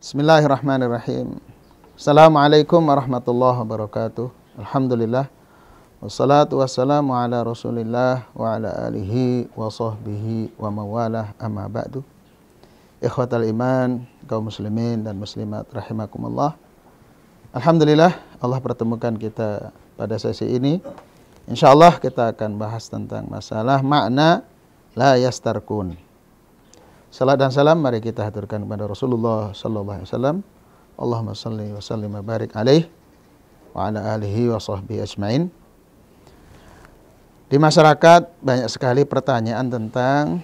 Bismillahirrahmanirrahim. Assalamualaikum warahmatullahi wabarakatuh. Alhamdulillah. Wassalatu wassalamu ala rasulillah wa ala alihi wa sahbihi wa mawalah amma ba'du. Ikhwatal iman, kaum muslimin dan muslimat rahimakumullah. Alhamdulillah Allah pertemukan kita pada sesi ini. InsyaAllah kita akan bahas tentang masalah makna la yastarkun. Salat dan salam mari kita haturkan kepada Rasulullah sallallahu alaihi wasallam. Allahumma shalli wa sallim wa barik alaihi wa ala alihi wa sahbihi ajmain. Di masyarakat banyak sekali pertanyaan tentang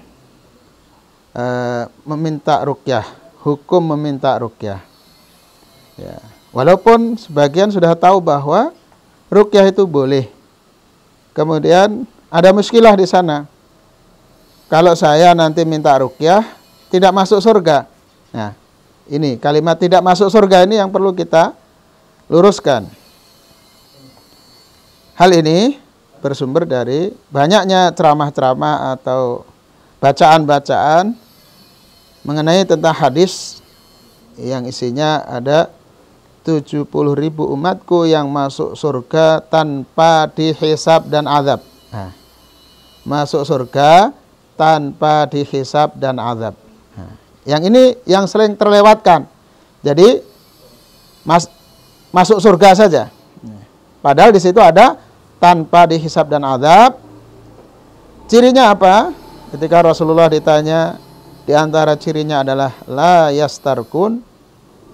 meminta ruqyah, hukum meminta ruqyah. Ya, walaupun sebagian sudah tahu bahwa ruqyah itu boleh. Kemudian ada muskilah di sana. Kalau saya nanti minta ruqyah tidak masuk surga. Nah, ini kalimat tidak masuk surga ini yang perlu kita luruskan. Hal ini bersumber dari banyaknya ceramah-ceramah atau bacaan-bacaan mengenai tentang hadis yang isinya ada 70.000 umatku yang masuk surga tanpa dihisab dan azab. Nah, masuk surga tanpa dihisab dan azab. Nah, yang ini yang sering terlewatkan. Jadi masuk surga saja. Padahal di situ ada tanpa dihisab dan azab. Cirinya apa? Ketika Rasulullah ditanya, di antara cirinya adalah la yastarkun,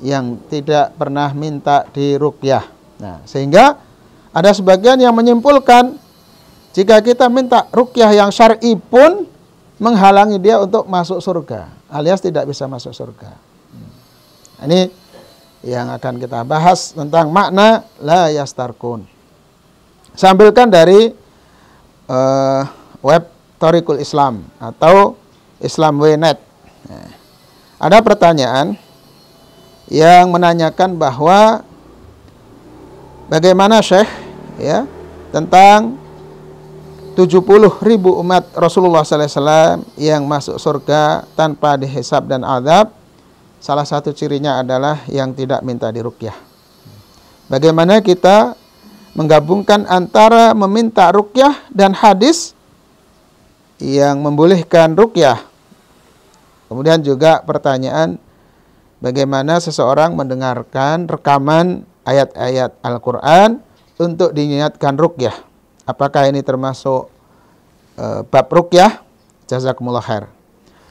yang tidak pernah minta diruqyah. Nah, sehingga ada sebagian yang menyimpulkan jika kita minta ruqyah yang syar'i pun menghalangi dia untuk masuk surga, alias tidak bisa masuk surga. Ini yang akan kita bahas tentang makna la yastarkun. Sambilkan dari web Thoriqul Islam atau Islamwe.net. Nah, ada pertanyaan yang menanyakan bahwa bagaimana Syekh ya tentang 70.000 umat Rasulullah SAW yang masuk surga tanpa dihisab dan azab. Salah satu cirinya adalah yang tidak minta diruqyah. Bagaimana kita menggabungkan antara meminta ruqyah dan hadis yang membolehkan ruqyah. Kemudian juga pertanyaan, bagaimana seseorang mendengarkan rekaman ayat-ayat Al-Quran untuk diniatkan ruqyah. Apakah ini termasuk bab ruqyah? Jazakumullah khair.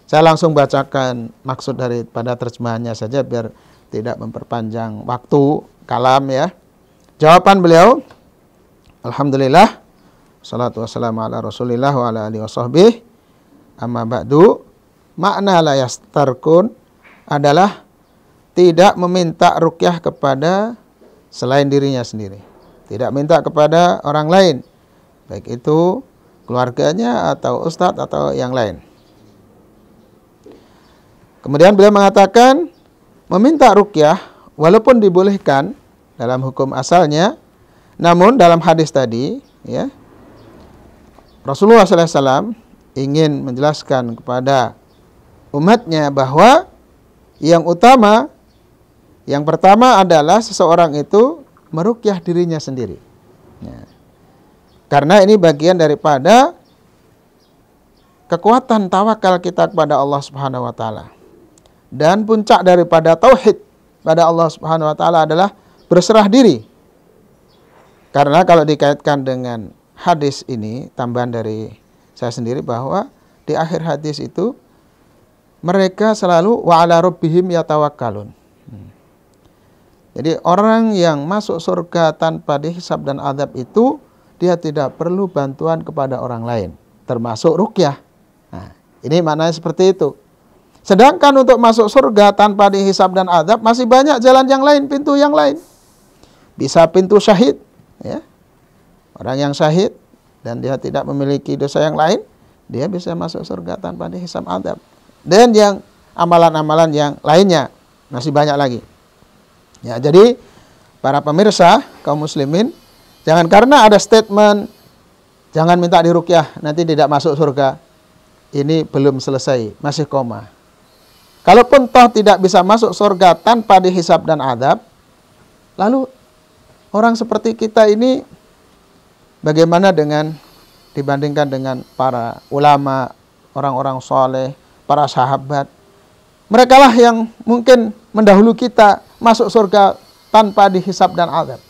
Saya langsung bacakan maksud daripada terjemahannya saja biar tidak memperpanjang waktu kalam ya. Jawaban beliau, alhamdulillah, salatu wassalamu ala rasulillah wa ala alihi wa sahbihi, amma ba'du. Makna la yastarkun adalah tidak meminta ruqyah kepada selain dirinya sendiri. Tidak minta kepada orang lain, baik itu keluarganya atau ustadz atau yang lain. Kemudian beliau mengatakan meminta ruqyah walaupun dibolehkan dalam hukum asalnya, namun dalam hadis tadi ya, Rasulullah SAW ingin menjelaskan kepada umatnya bahwa yang utama, yang pertama adalah seseorang itu meruqyah dirinya sendiri. Ya. Karena ini bagian daripada kekuatan tawakal kita kepada Allah Subhanahu wa taala. Dan puncak daripada tauhid pada Allah Subhanahu wa taala adalah berserah diri. Karena kalau dikaitkan dengan hadis ini, tambahan dari saya sendiri bahwa di akhir hadis itu mereka selalu wa ala rabbihim yatawakkalun. Jadi orang yang masuk surga tanpa dihisab dan azab itu dia tidak perlu bantuan kepada orang lain, termasuk ruqyah. Nah, ini maknanya seperti itu. Sedangkan untuk masuk surga tanpa dihisab dan azab masih banyak jalan yang lain, pintu yang lain. Bisa pintu syahid, ya. Orang yang syahid dan dia tidak memiliki dosa yang lain, dia bisa masuk surga tanpa dihisab azab. Dan yang amalan-amalan yang lainnya masih banyak lagi. Ya, jadi para pemirsa kaum muslimin, jangan karena ada statement jangan minta diruqyah nanti tidak masuk surga. Ini belum selesai, masih koma. Kalaupun toh tidak bisa masuk surga tanpa dihisab dan adab, lalu orang seperti kita ini bagaimana dengan dibandingkan dengan para ulama, orang-orang soleh, para sahabat? Mereka lah yang mungkin mendahulu kita masuk surga tanpa dihisab dan adab.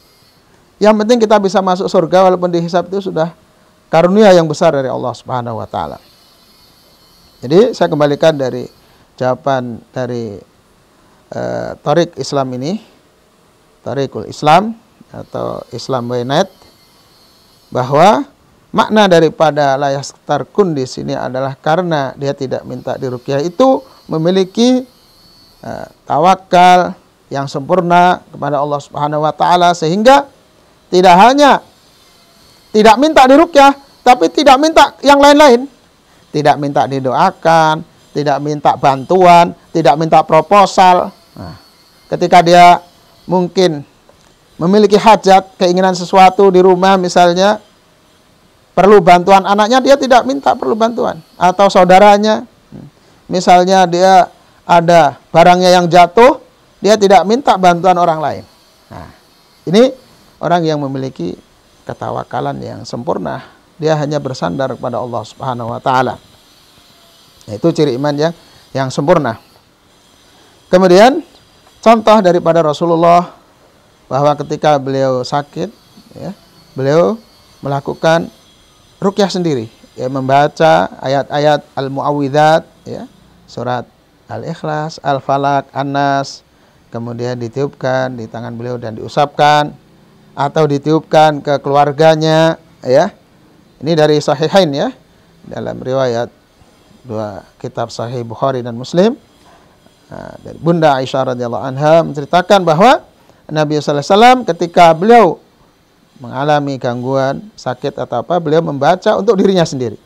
Yang penting kita bisa masuk surga walaupun dihisab, itu sudah karunia yang besar dari Allah Subhanahu wa taala. Jadi saya kembalikan dari jawaban dari Thariq Islam ini, Thariqul Islam atau Islam.net, bahwa makna daripada la yastarkun di sini adalah karena dia tidak minta diruqyah itu memiliki tawakal yang sempurna kepada Allah Subhanahu wa taala, sehingga tidak hanya tidak minta diruqyah, tapi tidak minta yang lain-lain. Tidak minta didoakan, tidak minta bantuan, tidak minta proposal. Nah, ketika dia mungkin memiliki hajat, keinginan sesuatu di rumah misalnya, perlu bantuan anaknya, dia tidak minta perlu bantuan. Atau saudaranya, misalnya dia ada barangnya yang jatuh, dia tidak minta bantuan orang lain. Nah, ini orang yang memiliki ketawakalan yang sempurna. Dia hanya bersandar kepada Allah Subhanahu wa taala. Itu ciri iman yang sempurna. Kemudian contoh daripada Rasulullah, bahwa ketika beliau sakit, ya, beliau melakukan ruqyah sendiri, ya, membaca ayat-ayat al-muawwidzat, ya, surat Al-Ikhlas, Al-Falaq, An-Nas, kemudian ditiupkan di tangan beliau dan diusapkan atau ditiupkan ke keluarganya, ya. Ini dari Sahihain, ya, dalam riwayat dua kitab Sahih Bukhari dan Muslim. Dari Bunda Aisyah radhiyallahu anha menceritakan bahwa Nabi sallallahu alaihi wasallam ketika beliau mengalami gangguan sakit atau apa, beliau membaca untuk dirinya sendiri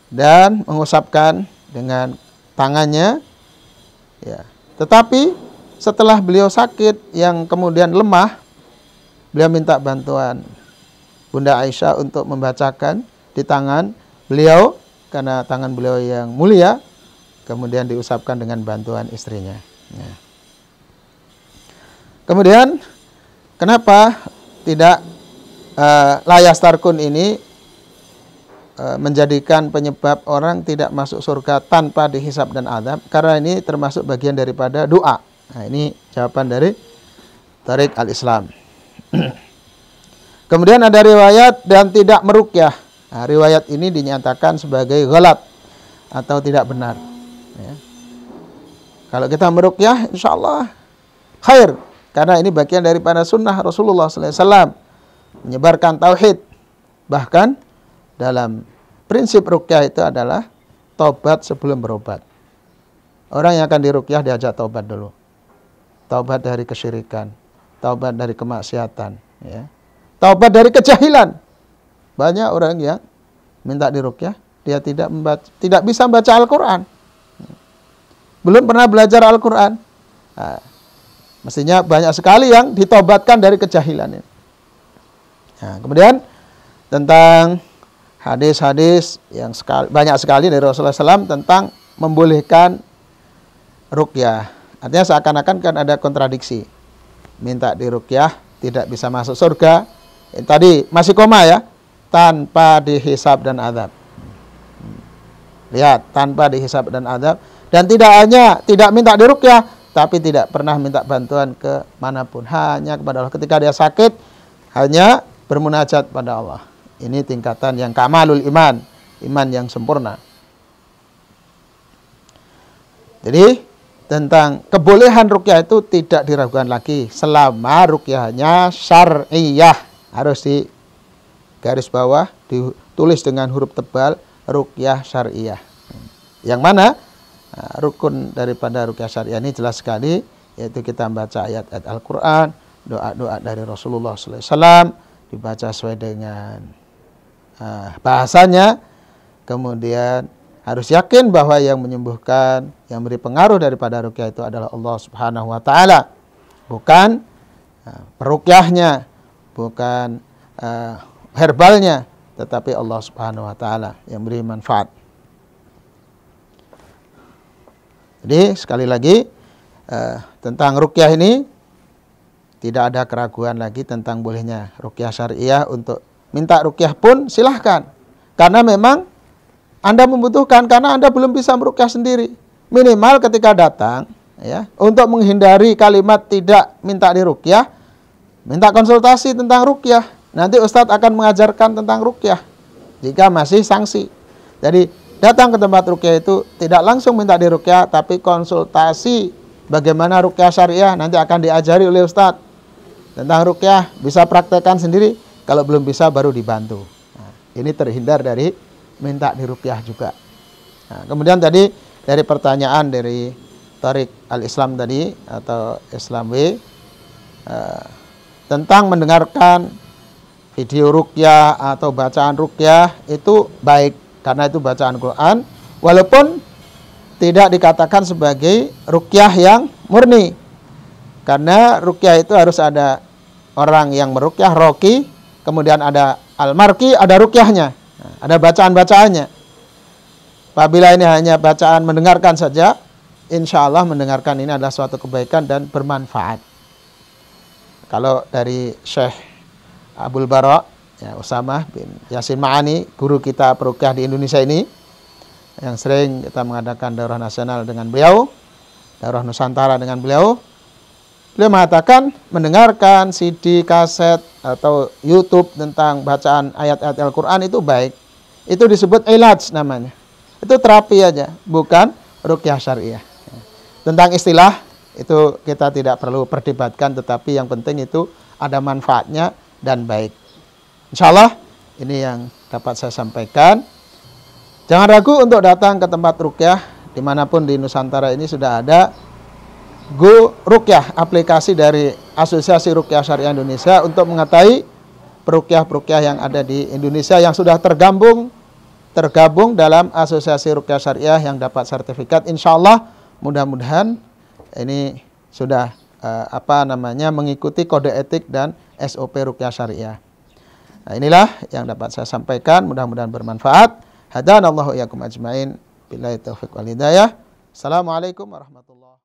dan mengusapkan dengan tangannya, ya. Tetapi setelah beliau sakit yang kemudian lemah, beliau minta bantuan Bunda Aisyah untuk membacakan di tangan beliau, karena tangan beliau yang mulia, kemudian diusapkan dengan bantuan istrinya, ya. Kemudian kenapa tidak la yastarkun ini menjadikan penyebab orang tidak masuk surga tanpa dihisab dan adab? Karena ini termasuk bagian daripada doa. Nah, ini jawaban dari Thariq al-Islam. Kemudian ada riwayat dan tidak meruqyah. Nah, riwayat ini dinyatakan sebagai ghalat atau tidak benar, ya. Kalau kita meruqyah, insya Allah khair, karena ini bagian daripada sunnah Rasulullah SAW menyebarkan tauhid. Bahkan dalam prinsip ruqyah itu adalah taubat sebelum berobat. Orang yang akan diruqyah diajak taubat dulu, taubat dari kesyirikan, taubat dari kemaksiatan, ya, taubat dari kejahilan. Banyak orang yang minta diruqyah, dia tidak bisa membaca Al-Quran, belum pernah belajar Al-Quran. Nah, mestinya banyak sekali yang ditaubatkan dari kejahilan ini. Nah, kemudian tentang hadis-hadis yang banyak sekali dari Rasulullah SAW tentang membolehkan ruqyah. Artinya seakan-akan kan ada kontradiksi. Minta diruqyah tidak bisa masuk surga. Tadi masih koma, ya, tanpa dihisab dan adab. Lihat, tanpa dihisab dan adab. Dan tidak hanya tidak minta diruqyah, tapi tidak pernah minta bantuan ke manapun, hanya kepada Allah. Ketika dia sakit, hanya bermunajat pada Allah. Ini tingkatan yang kamalul iman, iman yang sempurna. Jadi tentang kebolehan ruqyah itu tidak diragukan lagi selama ruqyahnya syar'iyah. Harus di garis bawah ditulis dengan huruf tebal, ruqyah syar'iyah. Yang mana rukun daripada ruqyah syariah ini jelas sekali, yaitu kita membaca ayat-ayat Al-Quran, doa-doa dari Rasulullah SAW, dibaca sesuai dengan bahasanya. Kemudian harus yakin bahwa yang menyembuhkan, yang beri pengaruh daripada ruqyah itu adalah Allah Subhanahu wa taala, bukan peruqyahnya, bukan herbalnya, tetapi Allah Subhanahu wa taala yang beri manfaat. Jadi sekali lagi tentang ruqyah ini tidak ada keraguan lagi tentang bolehnya ruqyah syariah. Untuk minta ruqyah pun silahkan. Karena memang Anda membutuhkan, karena Anda belum bisa meruqyah sendiri. Minimal ketika datang, ya, untuk menghindari kalimat tidak minta diruqyah, minta konsultasi tentang ruqyah. Nanti Ustadz akan mengajarkan tentang ruqyah jika masih sanksi. Jadi datang ke tempat ruqyah itu tidak langsung minta diruqyah, tapi konsultasi bagaimana ruqyah syariah, nanti akan diajari oleh Ustadz tentang ruqyah, bisa praktekkan sendiri, kalau belum bisa baru dibantu. Nah, ini terhindar dari minta diruqyah juga. Nah, kemudian tadi dari pertanyaan dari Tariq Al-Islam tadi atau Islam W tentang mendengarkan video ruqyah atau bacaan ruqyah itu baik karena itu bacaan Quran, walaupun tidak dikatakan sebagai ruqyah yang murni. Karena ruqyah itu harus ada orang yang meruqyah, roqi, kemudian ada al-marqi, ada ruqyahnya, ada bacaan-bacaannya. Apabila ini hanya bacaan mendengarkan saja, insya Allah mendengarkan ini adalah suatu kebaikan dan bermanfaat. Kalau dari Syekh Abdul Bara, ya, Usamah bin Yasin Ma'ani, guru kita peruqyah di Indonesia ini, yang sering kita mengadakan daurah nasional dengan beliau, daurah Nusantara dengan beliau, beliau mengatakan mendengarkan CD, kaset, atau YouTube tentang bacaan ayat-ayat Al-Quran itu baik. Itu disebut ilaj namanya. Itu terapi aja, bukan ruqyah syariah. Tentang istilah, itu kita tidak perlu perdebatkan, tetapi yang penting itu ada manfaatnya dan baik. Insya Allah ini yang dapat saya sampaikan. Jangan ragu untuk datang ke tempat ruqyah dimanapun di Nusantara ini sudah ada Go Ruqyah, aplikasi dari Asosiasi Ruqyah Syariah Indonesia untuk mengetahui peruqyah-peruqyah yang ada di Indonesia yang sudah tergabung dalam Asosiasi Ruqyah Syariah yang dapat sertifikat. Insya Allah mudah-mudahan ini sudah mengikuti kode etik dan SOP Ruqyah Syariah. Nah, inilah yang dapat saya sampaikan, mudah-mudahan bermanfaat. Hadanallahu iyyakum ajmain. Billahi taufiq wal hidayah. Assalamualaikum warahmatullahi wabarakatuh.